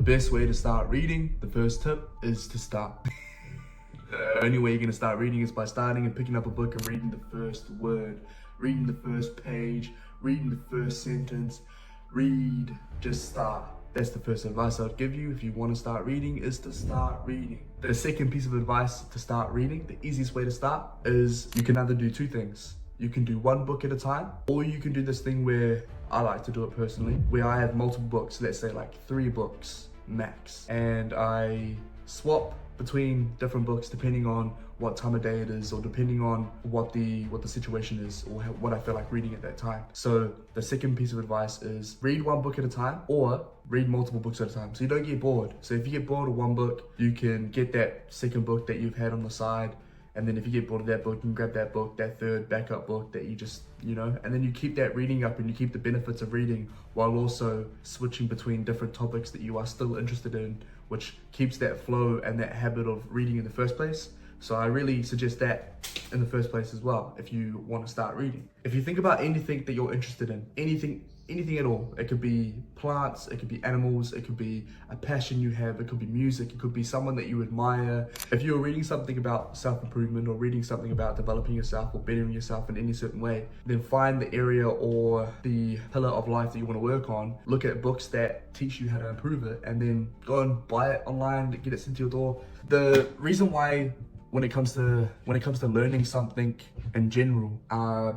best way to start reading, the first tip, is to start. The only way you're gonna start reading is by starting and picking up a book and reading the first word, reading the first page, reading the first sentence. Just start. That's the first advice I'd give you if you want to start reading, is to start reading. The second piece of advice to start reading, the easiest way to start, is you can either do two things. You can do one book at a time, or you can do this thing where I like to do it personally, where I have multiple books, let's say like 3 books max, and I swap between different books depending on what time of day it is, or depending on what the situation is, or what I feel like reading at that time. So the second piece of advice is read one book at a time, or read multiple books at a time, so you don't get bored. So if you get bored of one book, you can get that second book that you've had on the side, and then if you get bored of that book, you can grab that book, that third backup book that you just, and then you keep that reading up, and you keep the benefits of reading while also switching between different topics that you are still interested in, which keeps that flow and that habit of reading in the first place. So I really suggest that in the first place as well, if you want to start reading. If you think about anything that you're interested in, anything at all, it could be plants, it could be animals, it could be a passion you have, it could be music, it could be someone that you admire. If you're reading something about self-improvement, or reading something about developing yourself or bettering yourself in any certain way, then find the area or the pillar of life that you want to work on. Look at books that teach you how to improve it, and then go and buy it online, get it sent to your door. The reason why when it comes to learning something in general,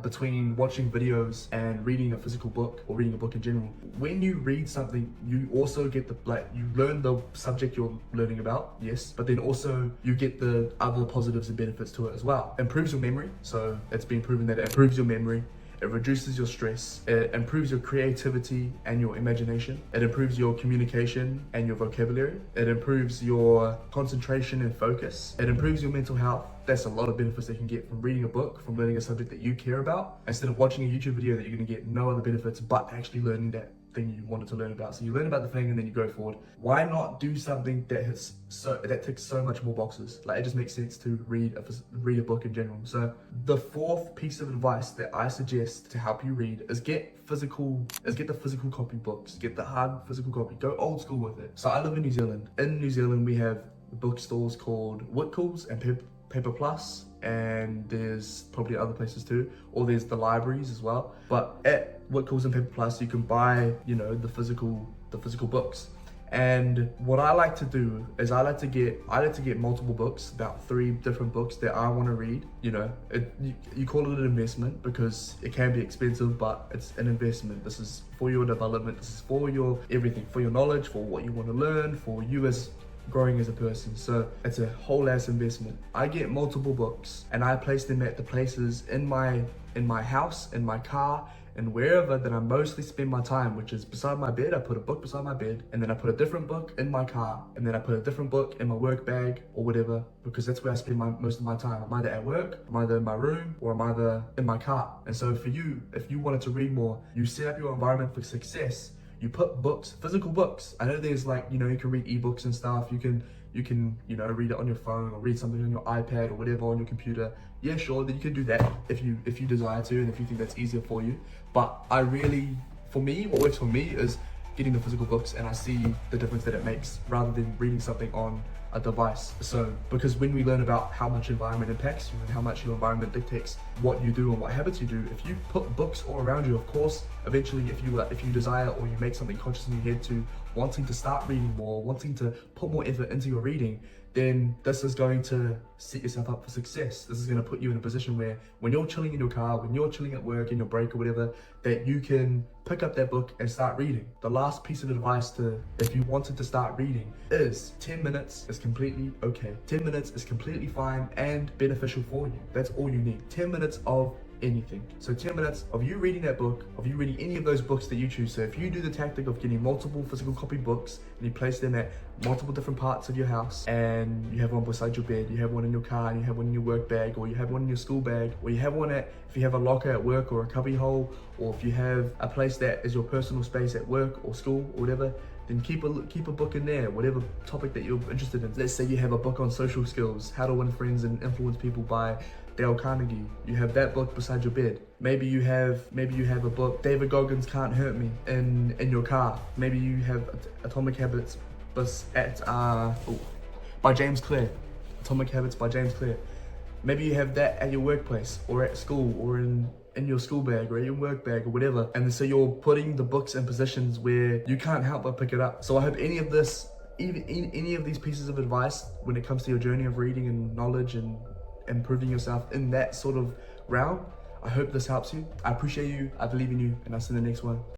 between watching videos and reading a physical book, or reading a book in general, when you read something, you also get you learn the subject you're learning about, yes, but then also you get the other positives and benefits to it as well. It improves your memory, so it's been proven that it improves your memory. It reduces your stress, it improves your creativity and your imagination, it improves your communication and your vocabulary, it improves your concentration and focus, it improves your mental health. That's a lot of benefits that you can get from reading a book, from learning a subject that you care about, instead of watching a YouTube video that you're gonna get no other benefits but actually learning that thing you wanted to learn about. So you learn about the thing and then you go forward. Why not do something that ticks so much more boxes? Like, it just makes sense to read a book in general. So the fourth piece of advice that I suggest to help you read is get the physical copy books. Get the hard physical copy. Go old school with it. So I live in New Zealand. In New Zealand, we have bookstores called Whitkall's and Paper Plus, and there's probably other places too, or there's the libraries as well. But at Whitkall's and Paper Plus, you can buy, the physical books. And what I like to do is I like to get multiple books, about 3 different books that I want to read. You call it an investment because it can be expensive, but it's an investment. This is for your development. This is for your everything, for your knowledge, for what you want to learn, for you as growing as a person. So it's a whole ass investment. I get multiple books and I place them at the places in my house, in my car, and wherever that I mostly spend my time, which is beside my bed. I put a book beside my bed, and then I put a different book in my car, and then I put a different book in my work bag or whatever, because that's where I spend most of my time. I'm either at work, I'm either in my room, or I'm either in my car. And so for you, if you wanted to read more, you set up your environment for success. You put books, physical books. I know there's you can read ebooks and stuff. You can read it on your phone, or read something on your iPad or whatever on your computer. Yeah, sure, then you can do that if you desire to, and if you think that's easier for you. But what works for me is getting the physical books, and I see the difference that it makes rather than reading something on a device. So because when we learn about how much environment impacts you and how much your environment dictates what you do and what habits you do, if you put books all around you, of course, eventually if you desire, or you make something conscious in your head to wanting to start reading more, wanting to put more effort into your reading, then this is going to set yourself up for success. This is going to put you in a position where when you're chilling in your car, when you're chilling at work in your break or whatever, that you can pick up that book and start reading. The last piece of advice if you wanted to start reading, is 10 minutes is completely okay. 10 minutes is completely fine and beneficial for you. That's all you need. 10 minutes of anything. So 10 minutes of you reading that book, of you reading any of those books that you choose. So if you do the tactic of getting multiple physical copy books and you place them at multiple different parts of your house, and you have one beside your bed, you have one in your car, and you have one in your work bag, or you have one in your school bag, or you have one if you have a locker at work, or a cubby hole, or if you have a place that is your personal space at work or school or whatever, then keep a book in there, whatever topic that you're interested in. Let's say you have a book on social skills, how to win friends and influence people by Dale Carnegie. You have that book beside your bed. Maybe you have a book, David Goggins' Can't Hurt Me, in your car. Maybe you have Atomic Habits by James Clear. Atomic Habits by James Clear. Maybe you have that at your workplace or at school or in your school bag or in your work bag or whatever. And so you're putting the books in positions where you can't help but pick it up. So I hope any of this, even any of these pieces of advice when it comes to your journey of reading and knowledge and improving yourself in that sort of realm, I hope this helps you. I appreciate you, I believe in you, and I'll see you in the next one.